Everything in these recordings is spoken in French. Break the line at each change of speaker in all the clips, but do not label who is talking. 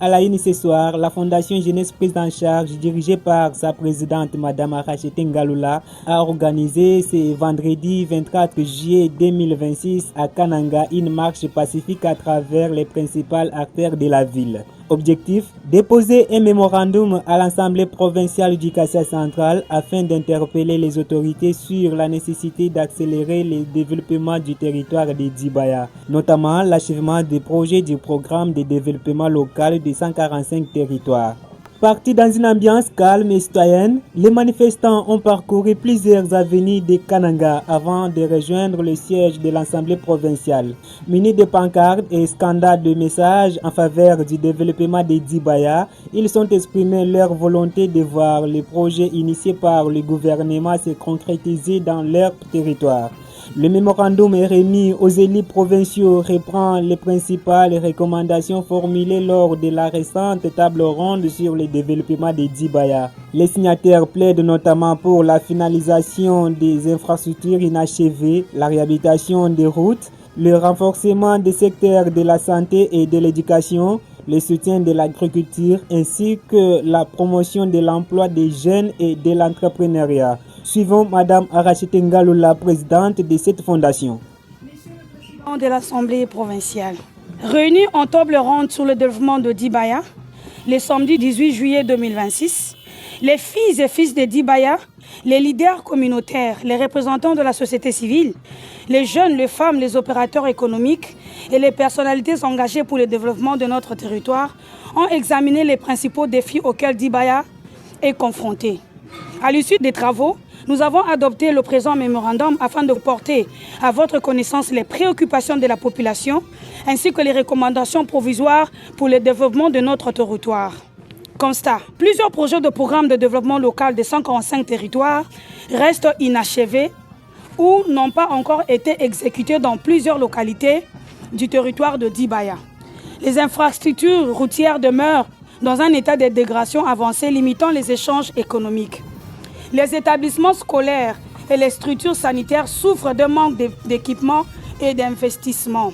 À la une ce soir, la Fondation Jeunesse Prise en Charge, dirigée par sa présidente Mme Arachete Ngaloula, a organisé ce vendredi 24 juillet 2026 à Kananga une marche pacifique à travers les principales artères de la ville. Objectif, déposer un mémorandum à l'Assemblée provinciale du Kasai central afin d'interpeller les autorités sur la nécessité d'accélérer le développement du territoire de Dibaya, notamment l'achèvement des projets du programme de développement local de 145 territoires. Partis dans une ambiance calme et citoyenne, les manifestants ont parcouru plusieurs avenues de Kananga avant de rejoindre le siège de l'Assemblée provinciale. Munis de pancartes et scandales de messages en faveur du développement de Dibaya, ils ont exprimé leur volonté de voir les projets initiés par le gouvernement se concrétiser dans leur territoire. Le mémorandum remis aux élus provinciaux reprend les principales recommandations formulées lors de la récente table ronde sur le développement de Dibaya. Les signataires plaident notamment pour la finalisation des infrastructures inachevées, la réhabilitation des routes, le renforcement des secteurs de la santé et de l'éducation, le soutien de l'agriculture ainsi que la promotion de l'emploi des jeunes et de l'entrepreneuriat. Suivons Mme Arachete Ngaloula, présidente de cette fondation.
Monsieur le président de l'Assemblée provinciale, réunis en table ronde sur le développement de Dibaya, le samedi 18 juillet 2026, les filles et fils de Dibaya, les leaders communautaires, les représentants de la société civile, les jeunes, les femmes, les opérateurs économiques et les personnalités engagées pour le développement de notre territoire ont examiné les principaux défis auxquels Dibaya est confronté. À l'issue des travaux, nous avons adopté le présent mémorandum afin de porter à votre connaissance les préoccupations de la population ainsi que les recommandations provisoires pour le développement de notre territoire. Constat. Plusieurs projets de programme de développement local de 145 territoires restent inachevés ou n'ont pas encore été exécutés dans plusieurs localités du territoire de Dibaya. Les infrastructures routières demeurent dans un état de dégradation avancée limitant les échanges économiques. Les établissements scolaires et les structures sanitaires souffrent d'un manque d'équipement et d'investissement.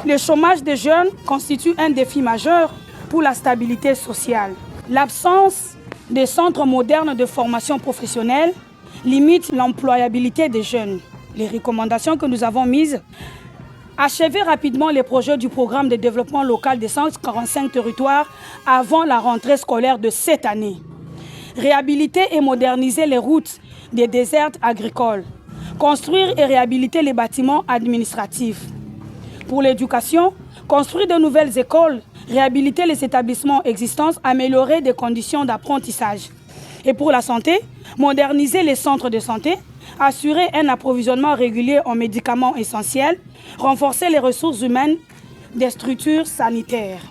Le chômage des jeunes constitue un défi majeur pour la stabilité sociale. L'absence de centres modernes de formation professionnelle limite l'employabilité des jeunes. Les recommandations que nous avons mises: achever rapidement les projets du programme de développement local des 145 territoires avant la rentrée scolaire de cette année. Réhabiliter et moderniser les routes des déserts agricoles. Construire et réhabiliter les bâtiments administratifs. Pour l'éducation, construire de nouvelles écoles, réhabiliter les établissements existants, améliorer des conditions d'apprentissage. Et pour la santé, moderniser les centres de santé, assurer un approvisionnement régulier en médicaments essentiels, renforcer les ressources humaines des structures sanitaires.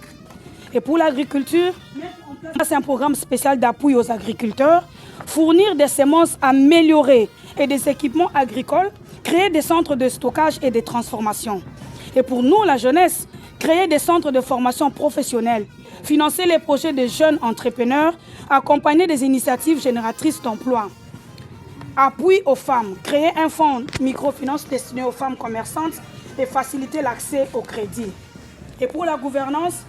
Et pour l'agriculture, c'est un programme spécial d'appui aux agriculteurs, fournir des semences améliorées et des équipements agricoles, créer des centres de stockage et de transformation. Et pour nous, la jeunesse, créer des centres de formation professionnelle, financer les projets des jeunes entrepreneurs, accompagner des initiatives génératrices d'emplois. Appui aux femmes, créer un fonds microfinance destiné aux femmes commerçantes et faciliter l'accès au crédit. Et pour la gouvernance,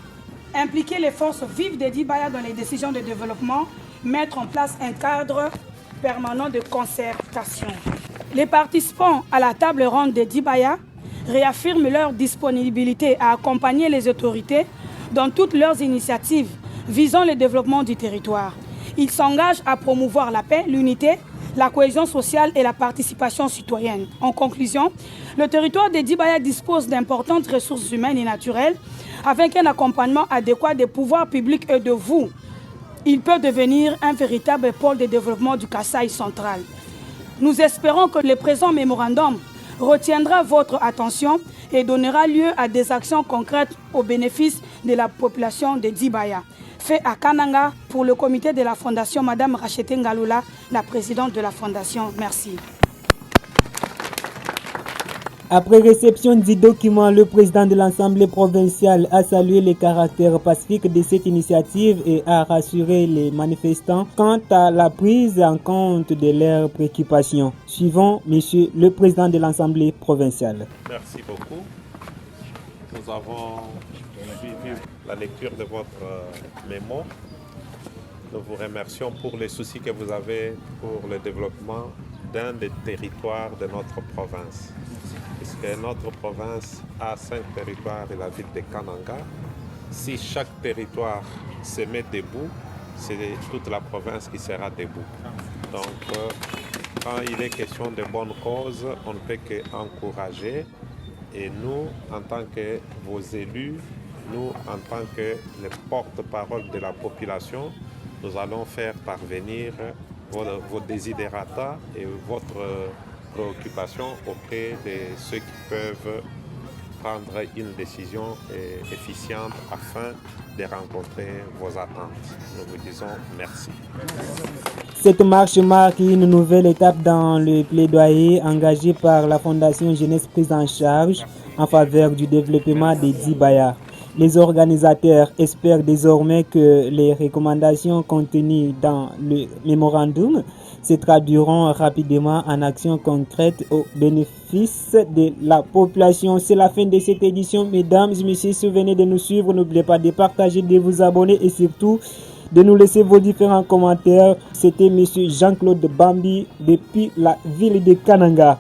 impliquer les forces vives de Dibaya dans les décisions de développement, mettre en place un cadre permanent de concertation. Les participants à la table ronde de Dibaya réaffirment leur disponibilité à accompagner les autorités dans toutes leurs initiatives visant le développement du territoire. Ils s'engagent à promouvoir la paix, l'unité, la cohésion sociale et la participation citoyenne. En conclusion, le territoire de Dibaya dispose d'importantes ressources humaines et naturelles. Avec un accompagnement adéquat des pouvoirs publics et de vous, il peut devenir un véritable pôle de développement du Kasai central. Nous espérons que le présent mémorandum retiendra votre attention et donnera lieu à des actions concrètes au bénéfice de la population de Dibaya. Fait à Kananga pour le comité de la Fondation, Mme Arachete Ngaloula, la présidente de la Fondation. Merci.
Après réception du document, le président de l'Assemblée provinciale a salué le caractère pacifique de cette initiative et a rassuré les manifestants quant à la prise en compte de leurs préoccupations. Suivons Monsieur le président de l'Assemblée provinciale.
Merci beaucoup. Nous avons suivi la lecture de votre mémo. Nous vous remercions pour les soucis que vous avez pour le développement d'un des territoires de notre province. Puisque notre province a 5 territoires et la ville de Kananga. Si chaque territoire se met debout, c'est toute la province qui sera debout. Donc, quand il est question de bonnes causes, on ne peut qu'encourager. Et nous, en tant que vos élus, nous, en tant que les porte-parole de la population, nous allons faire parvenir vos desiderata et votre préoccupation auprès de ceux qui peuvent prendre une décision efficiente afin de rencontrer vos attentes. Nous vous disons merci.
Cette marche marque une nouvelle étape dans le plaidoyer engagé par la Fondation Jeunesse Prise en Charge en faveur du développement des Dibaya. Les organisateurs espèrent désormais que les recommandations contenues dans le mémorandum se traduiront rapidement en actions concrètes au bénéfice de la population. C'est la fin de cette édition. Mesdames et messieurs, si vous venez de nous suivre, n'oubliez pas de partager, de vous abonner et surtout de nous laisser vos différents commentaires. C'était M. Jean-Claude Bambi depuis la ville de Kananga.